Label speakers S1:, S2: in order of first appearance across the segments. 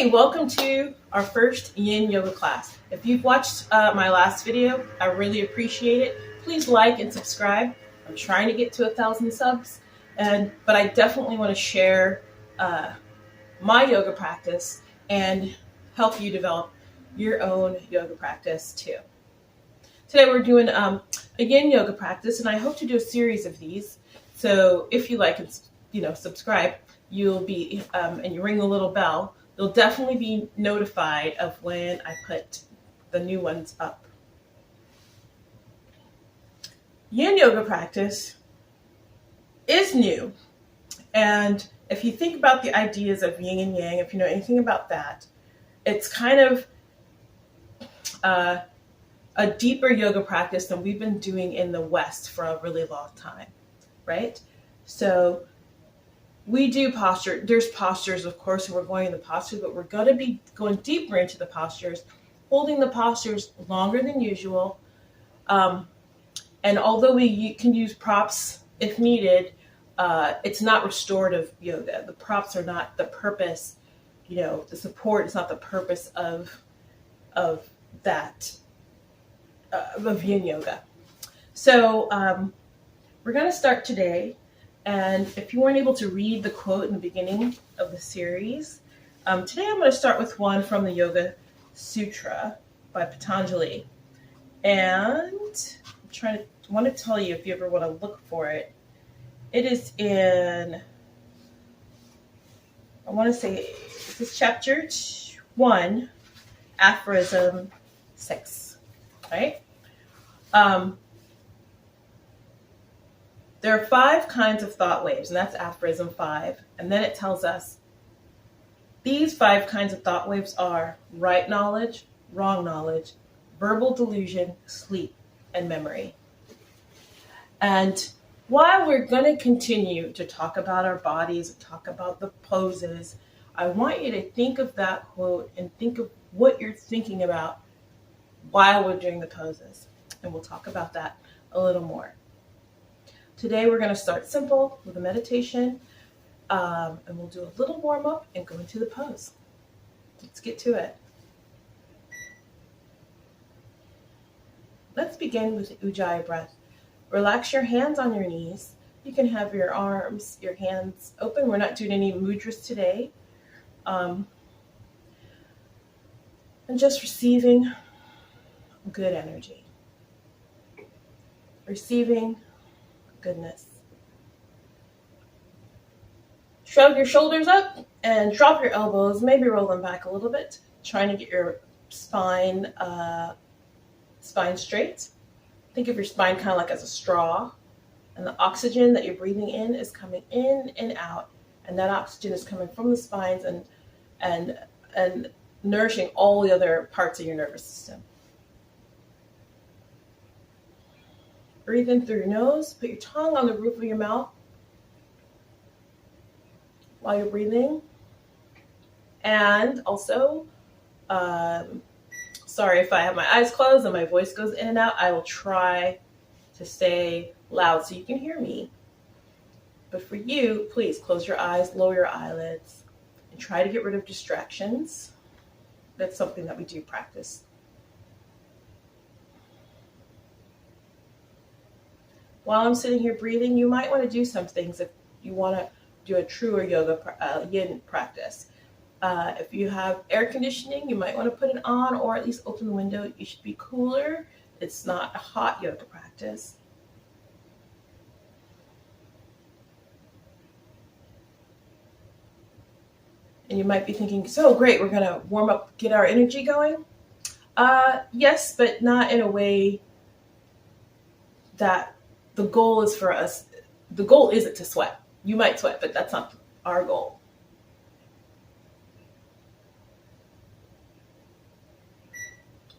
S1: Hey, welcome to our first Yin Yoga class. If you've watched my last video, I really appreciate it. Please like and subscribe. I'm trying to get to 1,000 subs, but I definitely want to share my yoga practice and help you develop your own yoga practice too. Today we're doing a Yin Yoga practice, and I hope to do a series of these. So if you like and subscribe, you'll be and you ring the little bell. You'll definitely be notified of when I put the new ones up. Yin Yoga practice is new, and if you think about the ideas of yin and yang, if you know anything about that, it's kind of a deeper yoga practice than we've been doing in the West for a really long time, right? So we do posture. There's postures, of course, and we're going in the postures, but we're going to be going deeper into the postures, holding the postures longer than usual. And although we can use props if needed, it's not restorative yoga. The props are not the purpose. The support is not the purpose of that of Yin Yoga. So we're going to start today. And if you weren't able to read the quote in the beginning of the series, today I'm going to start with one from the Yoga Sutra by Patanjali. And I want to tell you, if you ever want to look for it, it is in, I want to say, this is chapter 1, aphorism 6, right? There are 5 kinds of thought waves, and that's aphorism 5. And then it tells us these 5 kinds of thought waves are right knowledge, wrong knowledge, verbal delusion, sleep, and memory. And while we're going to continue to talk about our bodies, talk about the poses, I want you to think of that quote and think of what you're thinking about while we're doing the poses. And we'll talk about that a little more. Today we're going to start simple with a meditation, and we'll do a little warm-up and go into the pose. Let's get to it. Let's begin with the Ujjayi breath. Relax your hands on your knees. You can have your arms, your hands open. We're not doing any mudras today. And just receiving good energy. Receiving goodness. Shrug your shoulders up and drop your elbows, maybe roll them back a little bit, trying to get your spine straight. Think of your spine kind of like as a straw, and the oxygen that you're breathing in is coming in and out, and that oxygen is coming from the spines and nourishing all the other parts of your nervous system. Breathe in through your nose. Put your tongue on the roof of your mouth while you're breathing. And also, sorry if I have my eyes closed and my voice goes in and out. I will try to stay loud so you can hear me. But for you, please close your eyes, lower your eyelids, and try to get rid of distractions. That's something that we do practice. While I'm sitting here breathing, you might want to do some things if you want to do a truer yoga yin practice. If you have air conditioning, you might want to put it on or at least open the window. You should be cooler. It's not a hot yoga practice. And you might be thinking, so great, we're going to warm up, get our energy going. Yes, but not in a way that the goal is for us. The goal isn't to sweat. You might sweat, but that's not our goal.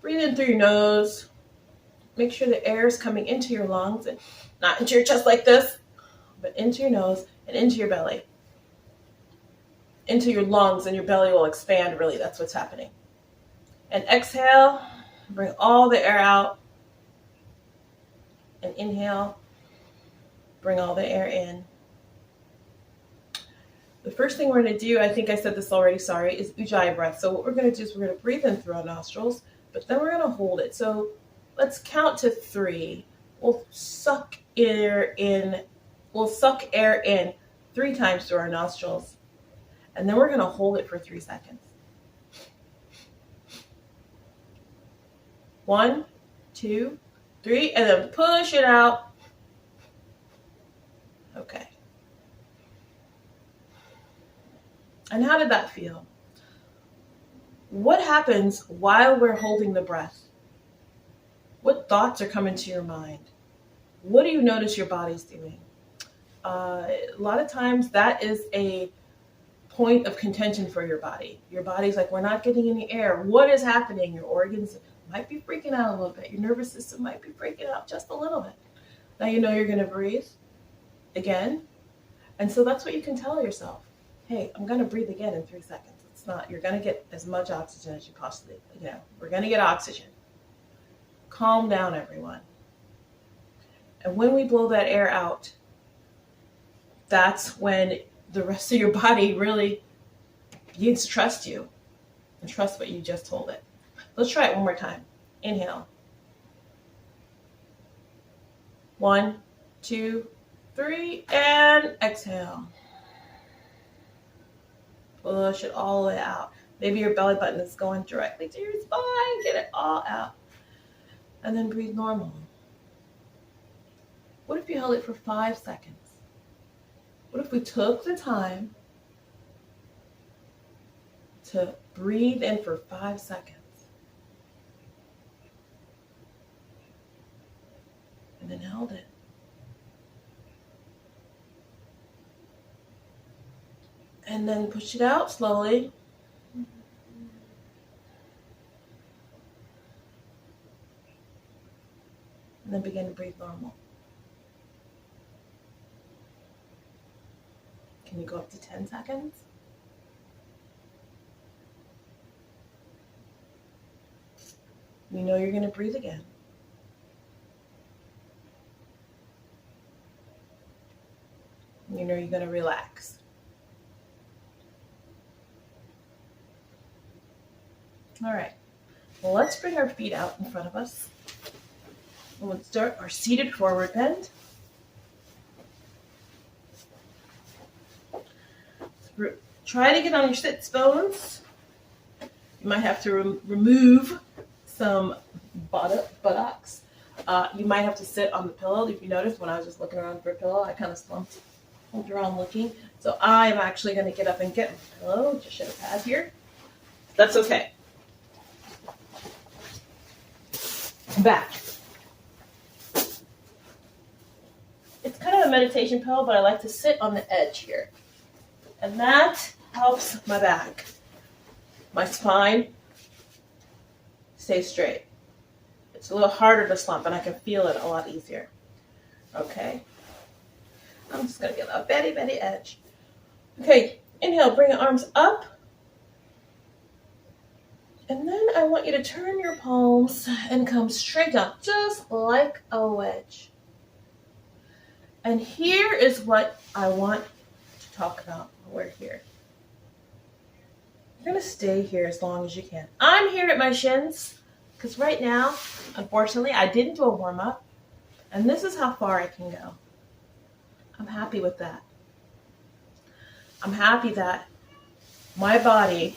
S1: Breathe in through your nose. Make sure the air is coming into your lungs and not into your chest like this, but into your nose and into your belly. Into your lungs, and your belly will expand, really. That's what's happening. And exhale. Bring all the air out. And inhale. Bring all the air in. The first thing we're going to do, I think I said this already, sorry, is Ujjayi breath. So what we're going to do is we're going to breathe in through our nostrils, but then we're going to hold it. So let's count to 3. We'll suck air in. We'll suck air in 3 times through our nostrils, and then we're going to hold it for 3 seconds. 1, 2, 3, and then push it out. Okay. And how did that feel? What happens while we're holding the breath? What thoughts are coming to your mind? What do you notice your body's doing? A lot of times that is a point of contention for your body. Your body's like, we're not getting any air. What is happening? Your organs might be freaking out a little bit. Your nervous system might be freaking out just a little bit. Now you know you're going to breathe again. And so that's what you can tell yourself. Hey, I'm going to breathe again in 3 seconds. It's not, you're going to get as much oxygen as you possibly, we're going to get oxygen. Calm down, everyone. And when we blow that air out, that's when the rest of your body really begins to trust you and trust what you just told it. Let's try it one more time. Inhale. 1, 2, 3, and exhale. Push it all the way out. Maybe your belly button is going directly to your spine. Get it all out. And then breathe normal. What if you held it for 5 seconds? What if we took the time to breathe in for 5 seconds? And then held it. And then push it out slowly. And then begin to breathe normal. Can you go up to 10 seconds? You know you're going to breathe again. You know you're going to relax. All right. Well, let's bring our feet out in front of us. And we'll start our seated forward bend. Try to get on your sits bones. You might have to remove some buttocks. You might have to sit on the pillow. If you notice, when I was just looking around for a pillow, I kind of slumped around looking. So I'm actually going to get up and get my pillow. Just should have had here. That's okay. Back. It's kind of a meditation pillow, but I like to sit on the edge here. And that helps my back. My spine stays straight. It's a little harder to slump, and I can feel it a lot easier. Okay. I'm just going to get a very, very edge. Okay, inhale, bring your arms up. And then I want you to turn your palms and come straight down, just like a wedge. And here is what I want to talk about when we're here. You're going to stay here as long as you can. I'm here at my shins because right now, unfortunately, I didn't do a warm-up. And this is how far I can go. I'm happy with that. I'm happy that my body,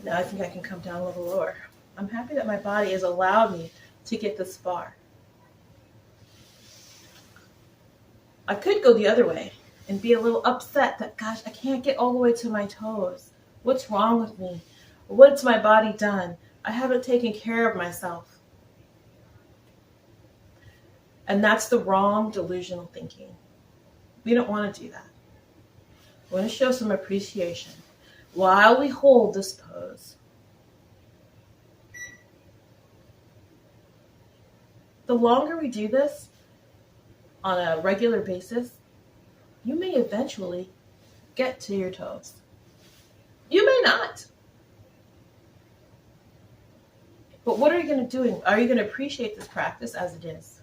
S1: now I think I can come down a little lower. I'm happy that my body has allowed me to get this far. I could go the other way and be a little upset that, gosh, I can't get all the way to my toes. What's wrong with me? What's my body done? I haven't taken care of myself. And that's the wrong delusional thinking. We don't want to do that. We want to show some appreciation while we hold this pose. The longer we do this on a regular basis, you may eventually get to your toes. You may not. But what are you going to do? Are you going to appreciate this practice as it is?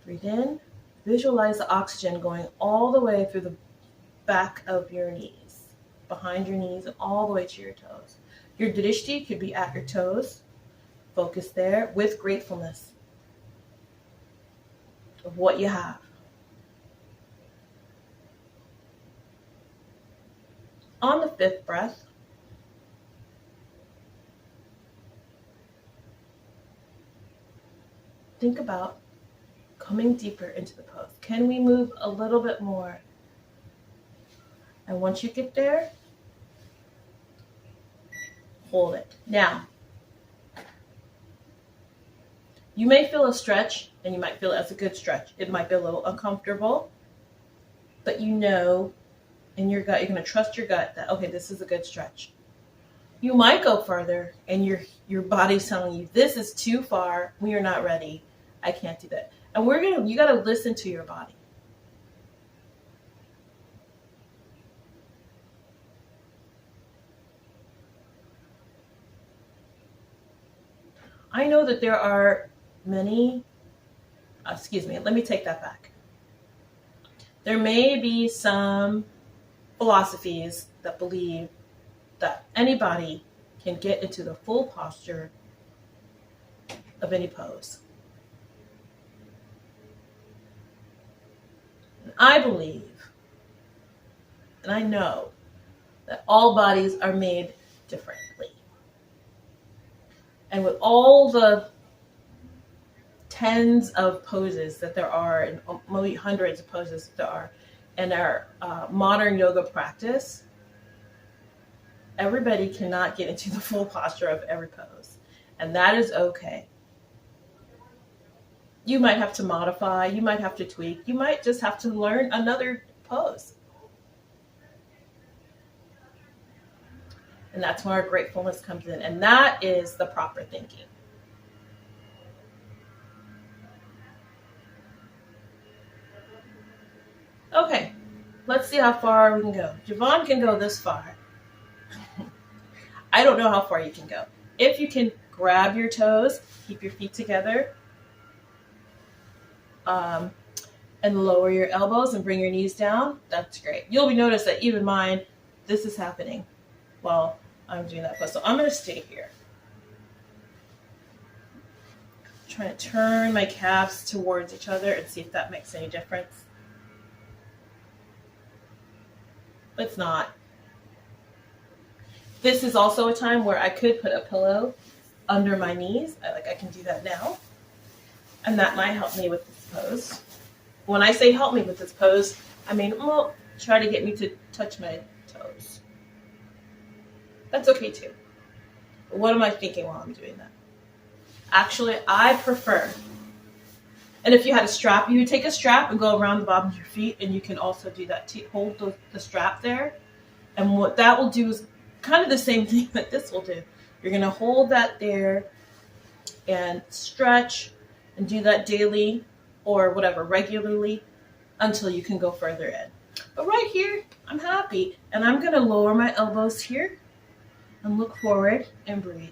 S1: Breathe in visualize the oxygen going all the way through the back of your knees, behind your knees, and all the way to your toes. Your drishti could be at your toes. Focus there with gratefulness of what you have. On the fifth breath, think about coming deeper into the pose. Can we move a little bit more? And once you get there, hold it. Now, you may feel a stretch, and you might feel it as a good stretch. It might be a little uncomfortable, but you know in your gut, you're going to trust your gut that, okay, this is a good stretch. You might go further, and your body's telling you, this is too far. We are not ready. I can't do that. And you got to listen to your body. I know that there are many, let me take that back. There may be some philosophies that believe that anybody can get into the full posture of any pose. And I believe, and I know, that all bodies are made differently. And with all the tens of poses that there are, and maybe hundreds of poses that there are in our modern yoga practice, everybody cannot get into the full posture of every pose. And that is okay. You might have to modify, you might have to tweak, you might just have to learn another pose. And that's where our gratefulness comes in. And that is the proper thinking. Okay, let's see how far we can go. Javon can go this far. I don't know how far you can go. If you can grab your toes, keep your feet together, and lower your elbows and bring your knees down, that's great. You'll notice that even mine, this is happening while I'm doing that pose. So I'm going to stay here. Trying to turn my calves towards each other and see if that makes any difference. It's not. This is also a time where I could put a pillow under my knees. I can do that now. And that might help me with this pose. When I say help me with this pose, I mean, try to get me to touch my toes. That's okay too. But what am I thinking while I'm doing that? Actually, I prefer, and if you had a strap, you would take a strap and go around the bottom of your feet, and you can also do that. Hold the strap there. And what that will do is kind of the same thing that this will do. You're going to hold that there and stretch and do that daily or whatever, regularly, until you can go further in. But right here, I'm happy. And I'm going to lower my elbows here and look forward and breathe.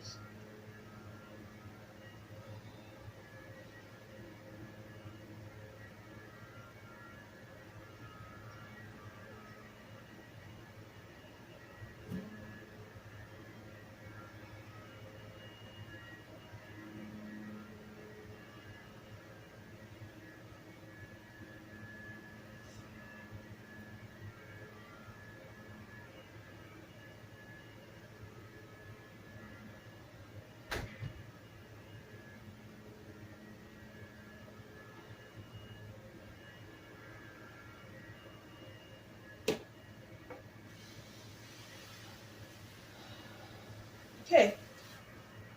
S1: Okay,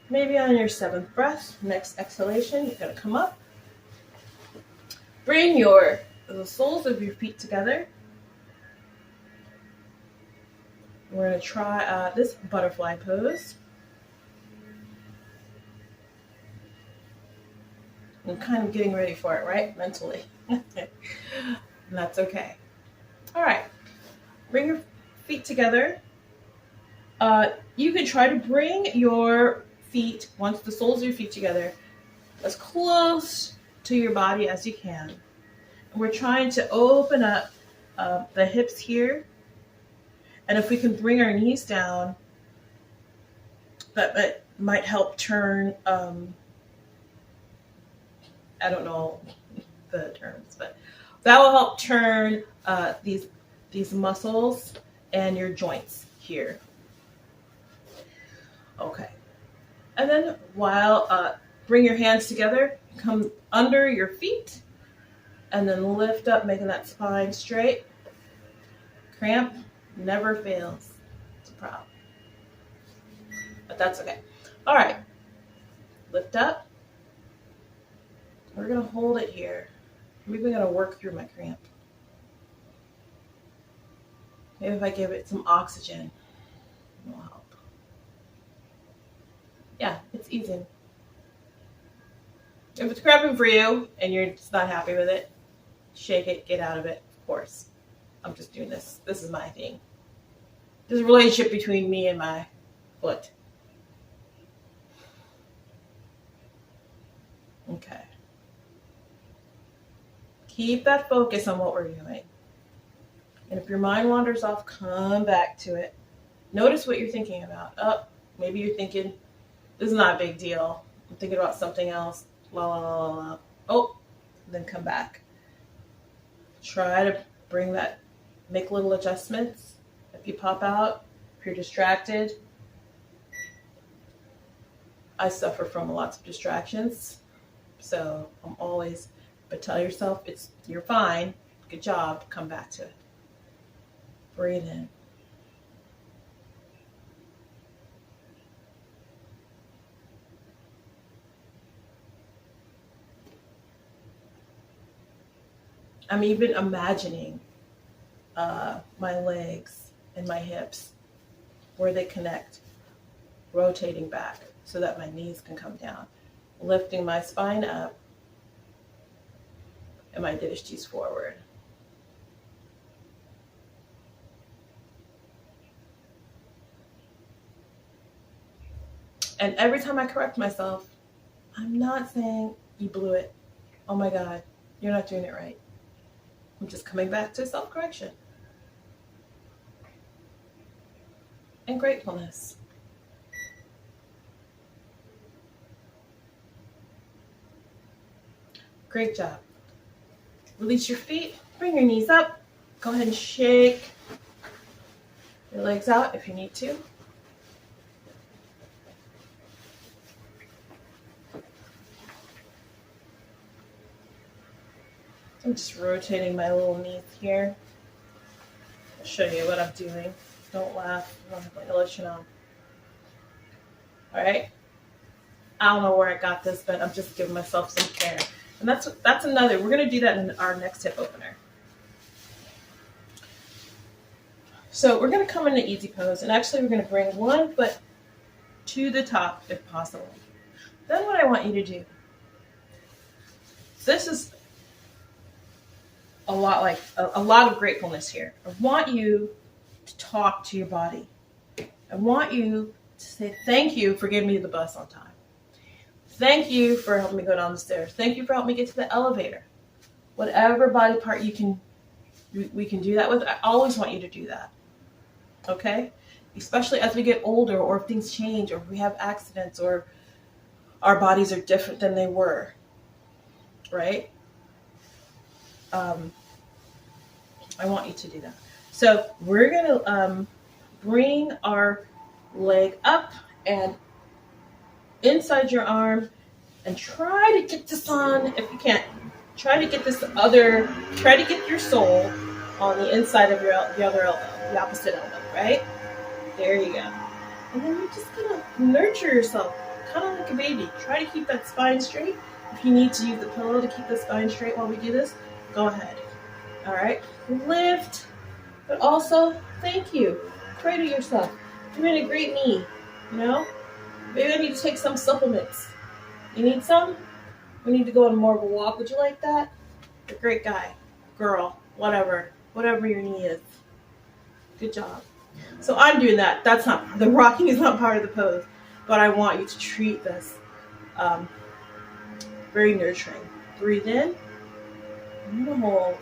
S1: maybe on your seventh breath, next exhalation, you're going to come up. Bring the soles of your feet together. We're going to try this butterfly pose. I'm kind of getting ready for it, right? Mentally. And that's okay. All right, bring your feet together. You can try to bring your feet, once the soles of your feet together, as close to your body as you can. We're trying to open up the hips here. And if we can bring our knees down, that might help turn, I don't know the terms, but that will help turn these muscles and your joints here. Okay. And then while, bring your hands together, come under your feet, and then lift up, making that spine straight. Cramp never fails. It's a problem. But that's okay. All right. Lift up. We're going to hold it here. Maybe we're going to work through my cramp. Maybe if I give it some oxygen, it will help. Yeah, it's easy. If it's cramping for you and you're just not happy with it, shake it, get out of it, of course. I'm just doing this. This is my thing. There's a relationship between me and my foot. Okay. Keep that focus on what we're doing. And if your mind wanders off, come back to it. Notice what you're thinking about. Oh, maybe you're thinking, this is not a big deal. I'm thinking about something else. La, la, la, la, la. Oh, then come back. Try to bring that, make little adjustments. If you pop out, if you're distracted. I suffer from lots of distractions. So I'm always, but tell yourself you're fine. Good job. Come back to it. Breathe in. I'm even imagining my legs and my hips, where they connect, rotating back so that my knees can come down, lifting my spine up and my dishtis forward. And every time I correct myself, I'm not saying you blew it. Oh my God, you're not doing it right. I'm just coming back to self-correction and gratefulness. Great job. Release your feet, bring your knees up. Go ahead and shake your legs out if you need to. I'm just rotating my little knees here. I'll show you what I'm doing. Don't laugh. I don't have my illusion on. All right. I don't know where I got this, but I'm just giving myself some care. And that's another. We're going to do that in our next hip opener. So we're going to come into easy pose. And actually, we're going to bring one foot to the top if possible. Then what I want you to do, this is a lot of gratefulness here. I want you to talk to your body. I want you to say thank you for getting me to the bus on time. Thank you for helping me go down the stairs. Thank you for helping me get to the elevator. Whatever body part we can do that with, I always want you to do that. Okay? Especially as we get older, or if things change, or we have accidents, or our bodies are different than they were. Right? I want you to do that. So we're going to bring our leg up and inside your arm, and try to get this on, if you can't, try to get your sole on the inside of the other elbow, the opposite elbow, right? There you go. And then you're just going to nurture yourself, kind of like a baby. Try to keep that spine straight. If you need to use the pillow to keep the spine straight while we do this, go ahead. All right? Lift, but also thank you. Pray to yourself. You're in a great knee, you know? Maybe I need to take some supplements. You need some? We need to go on more of a walk. Would you like that? You're a great guy, girl, whatever your knee is. Good job. So I'm doing that. The rocking is not part of the pose, but I want you to treat this very nurturing. Breathe in, I'm gonna hold.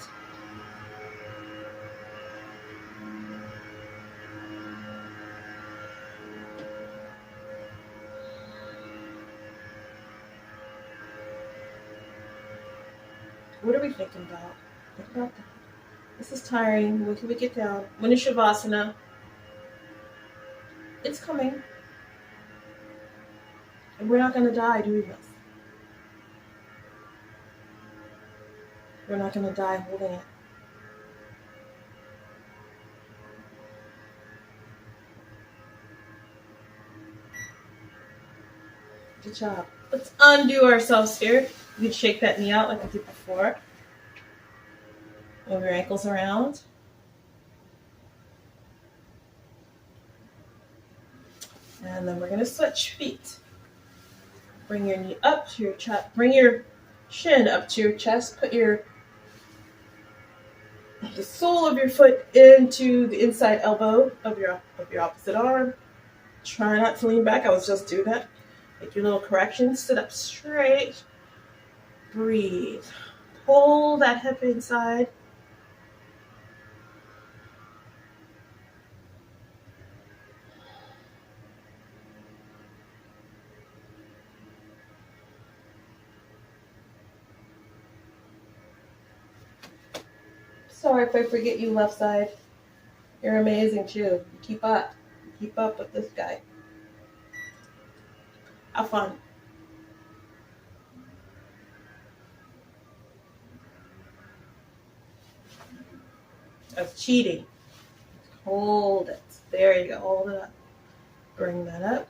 S1: What are we thinking about? Think about that. This is tiring. When can we get down? When is Shavasana? It's coming. And we're not gonna die doing this. We're not gonna die holding it. Good job. Let's undo ourselves here. You can shake that knee out like we did before. Move your ankles around. And then we're going to switch feet. Bring your knee up to your chest. Bring your shin up to your chest. Put the sole of your foot into the inside elbow of your opposite arm. Try not to lean back. I was just doing that. Make your little corrections. Sit up straight. Breathe. Pull that hip inside. Sorry if I forget you, left side. You're amazing too. Keep up. Keep up with this guy. Have fun. That's cheating. Hold it. There you go. Hold it up. Bring that up.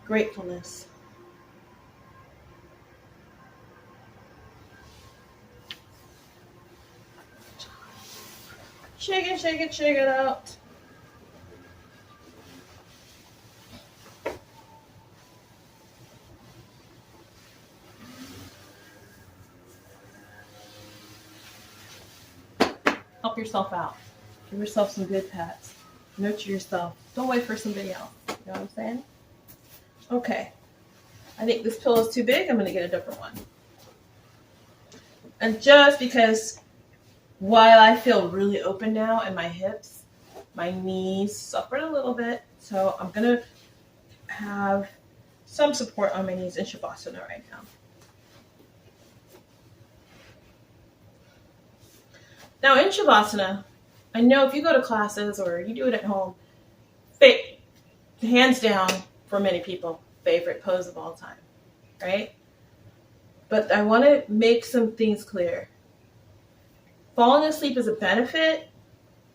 S1: Gratefulness. Shake it, shake it, shake it out. Help yourself out. Give yourself some good pats. Nurture yourself. Don't wait for somebody else. You know what I'm saying? Okay. I think this pillow is too big. I'm going to get a different one. And just because while I feel really open now in my hips, my knees suffered a little bit. So I'm going to have some support on my knees in Shavasana right now. Now in Shavasana, I know if you go to classes or you do it at home, hands down for many people, favorite pose of all time, right? But I want to make some things clear. Falling asleep is a benefit,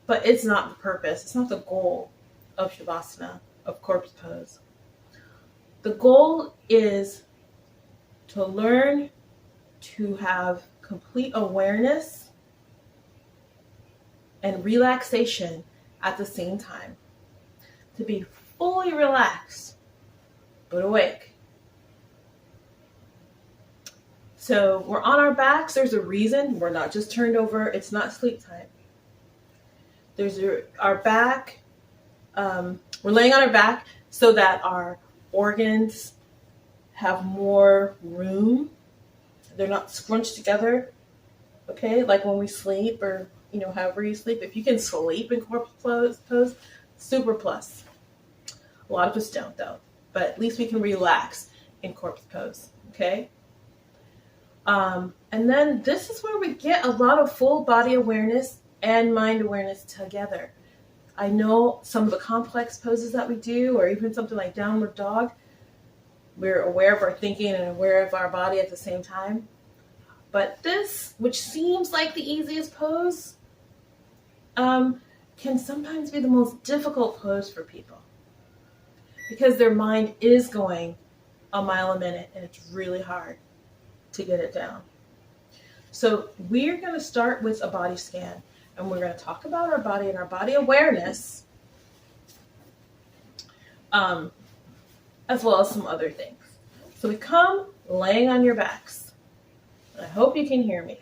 S1: but it's not the purpose. It's not the goal of Shavasana, of corpse pose. The goal is to learn to have complete awareness and relaxation at the same time. To be fully relaxed, but awake. So we're on our backs. There's a reason. We're not just turned over. It's not sleep time. Our back. We're laying on our back so that our organs have more room. They're not scrunched together. Okay, like when we sleep or however you sleep. If you can sleep in corpse pose, super plus. A lot of us don't though, but at least we can relax in corpse pose. Okay. And then this is where we get a lot of full body awareness and mind awareness together. I know some of the complex poses that we do, or even something like downward dog, we're aware of our thinking and aware of our body at the same time. But this, which seems like the easiest pose, can sometimes be the most difficult pose for people because their mind is going a mile a minute and it's really hard to get it down. So we're going to start with a body scan and we're going to talk about our body and our body awareness, as well as some other things. So we come laying on your backs. I hope you can hear me.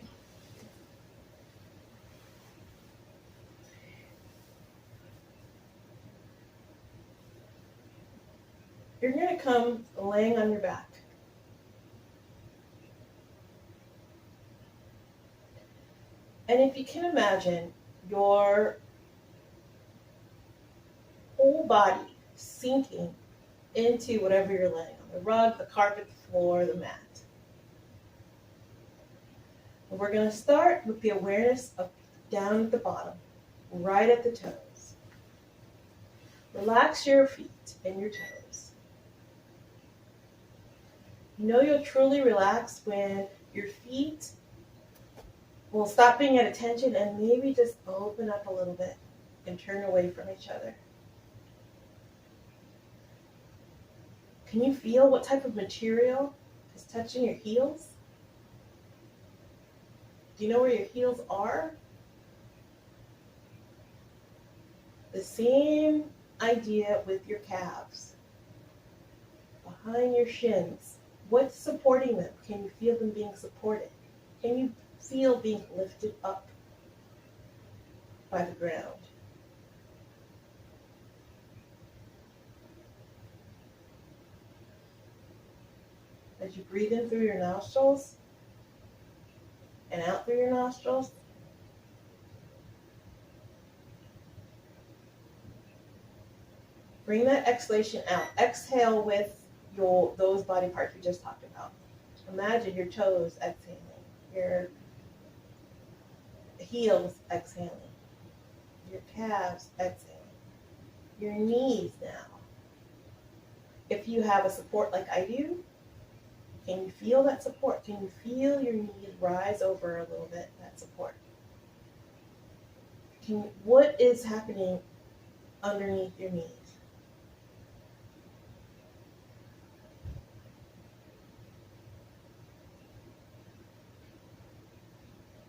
S1: You're going to come laying on your back. And if you can imagine your whole body sinking into whatever you're laying on, the rug, the carpet, the floor, the mat. And we're going to start with the awareness of down at the bottom, right at the toes. Relax your feet and your toes. You know you'll truly relax when your feet will stop being at attention and maybe just open up a little bit and turn away from each other. Can you feel what type of material is touching your heels? Do you know where your heels are? The same idea with your calves. Behind your shins. What's supporting them? Can you feel them being supported? Can you feel being lifted up by the ground? As you breathe in through your nostrils and out through your nostrils, bring that exhalation out. Exhale with those body parts we just talked about. Imagine your toes exhaling, your heels exhaling, your calves exhaling, your knees now. If you have a support like I do, can you feel that support? Can you feel your knees rise over a little bit, that support? What is happening underneath your knees?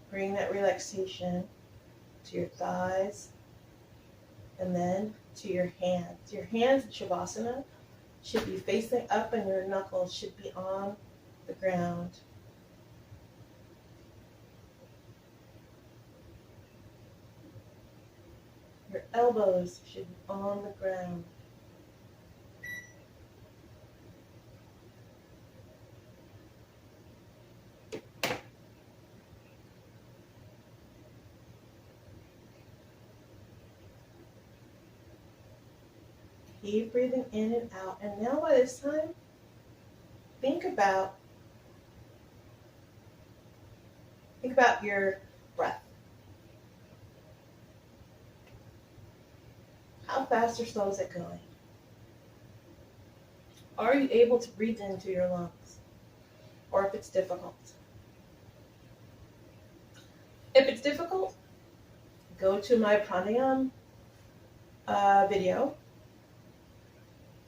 S1: Bring that relaxation to your thighs and then to your hands. Your hands in Shavasana should be facing up and your knuckles should be on the ground. Your elbows should be on the ground. Keep breathing in and out. And now by this time, think about your breath. How fast or slow is it going? Are you able to breathe into your lungs? Or if it's difficult? If it's difficult, go to my pranayama video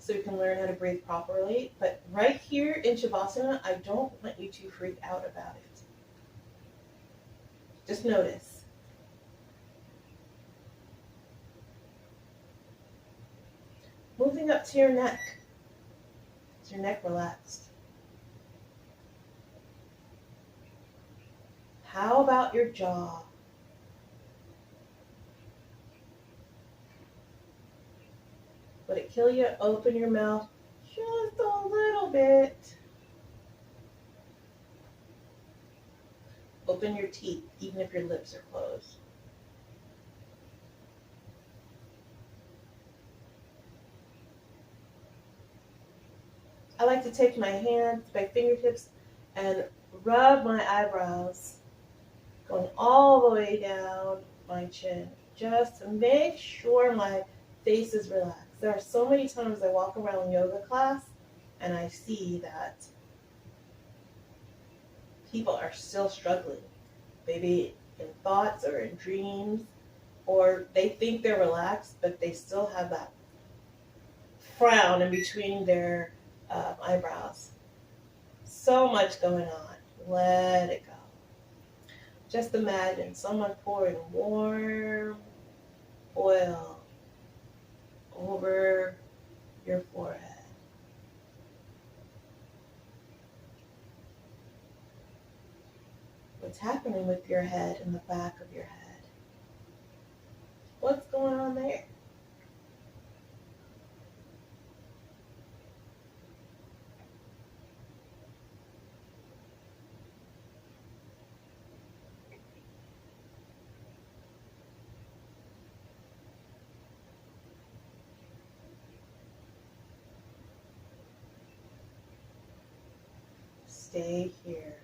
S1: so you can learn how to breathe properly. But right here in Shavasana, I don't want you to freak out about it. Just notice. Moving up to your neck. Is your neck relaxed? How about your jaw? Would it kill you to open your mouth just a little bit? Open your teeth, even if your lips are closed. I like to take my hands, my fingertips, and rub my eyebrows, going all the way down my chin, just to make sure my face is relaxed. There are so many times I walk around yoga class and I see that people are still struggling, maybe in thoughts or in dreams, or they think they're relaxed, but they still have that frown in between their eyebrows. So much going on. Let it go. Just imagine someone pouring warm oil over your forehead. What's happening with your head and the back of your head? What's going on there? stay here.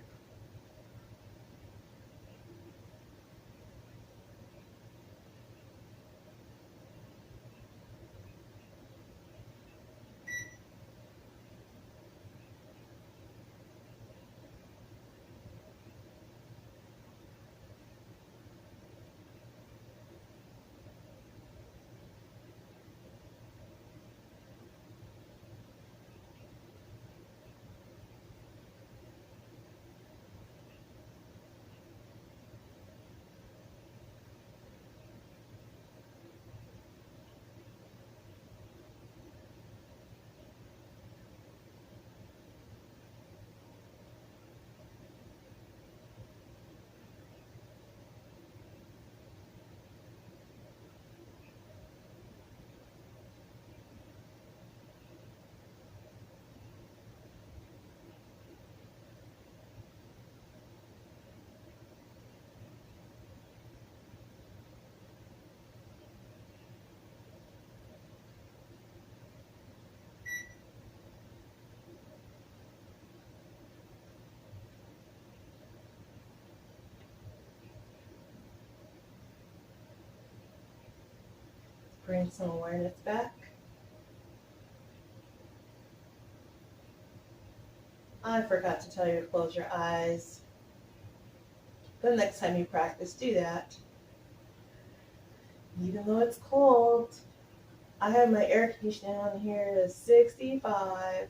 S1: Bring some awareness back. I forgot to tell you to close your eyes. The next time you practice, do that. Even though it's cold, I have my air conditioner down here to 65.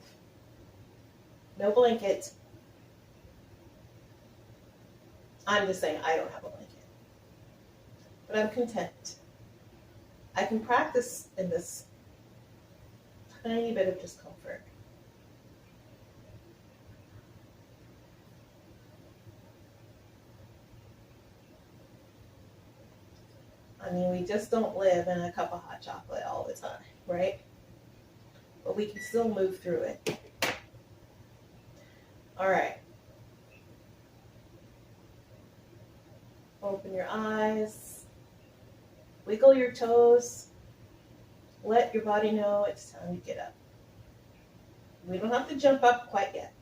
S1: No blanket. I'm just saying I don't have a blanket. But I'm content. I can practice in this tiny bit of discomfort. I mean, we just don't live in a cup of hot chocolate all the time, right? But we can still move through it. All right. Open your eyes. Wiggle your toes. Let your body know it's time to get up. We don't have to jump up quite yet.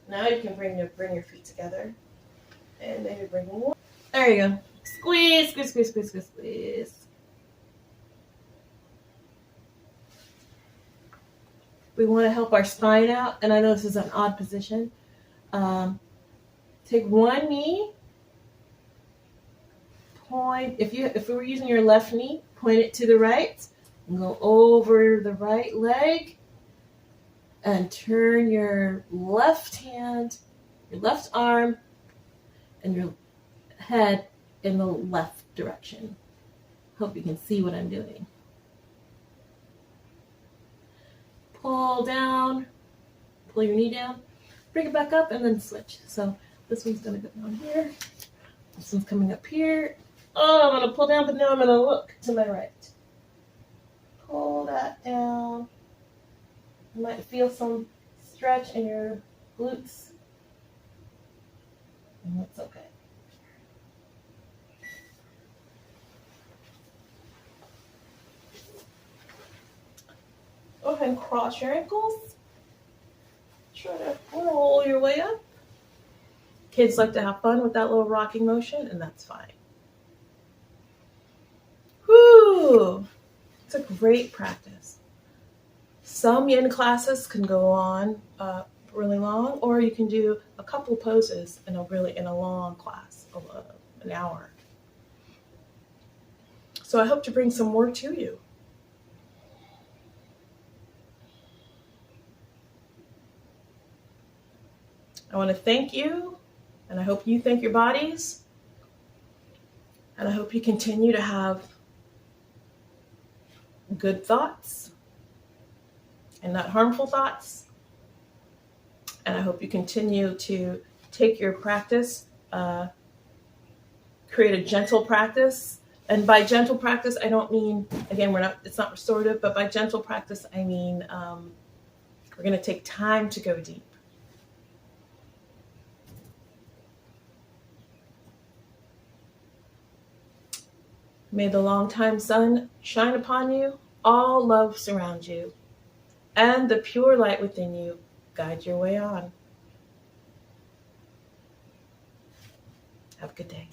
S1: Now you can bring your feet together. And maybe bring one. There you go. Squeeze, squeeze, squeeze, squeeze, squeeze, squeeze. We want to help our spine out. And I know this is an odd position. Take one knee. Point. If we were using your left knee, point it to the right. And go over the right leg. And turn your left hand, your left arm, and your head in the left direction. Hope you can see what I'm doing. Pull down, pull your knee down, bring it back up, and then switch. So this one's going to go down here. This one's coming up here. Oh, I'm going to pull down, but now I'm going to look to my right. Pull that down. You might feel some stretch in your glutes. And that's okay. Go ahead and cross your ankles. Try to roll your way up. Kids like to have fun with that little rocking motion, and that's fine. Whew! It's a great practice. Some yin classes can go on really long, or you can do a couple poses in a long class, an hour. So I hope to bring some more to you. I want to thank you, and I hope you thank your bodies, and I hope you continue to have good thoughts and not harmful thoughts. And I hope you continue to take your practice, create a gentle practice. And by gentle practice, I don't mean, again, it's not restorative, but by gentle practice, I mean we're going to take time to go deep. May the long time sun shine upon you all love surround you, and the pure light within you guide your way on. Have a good day.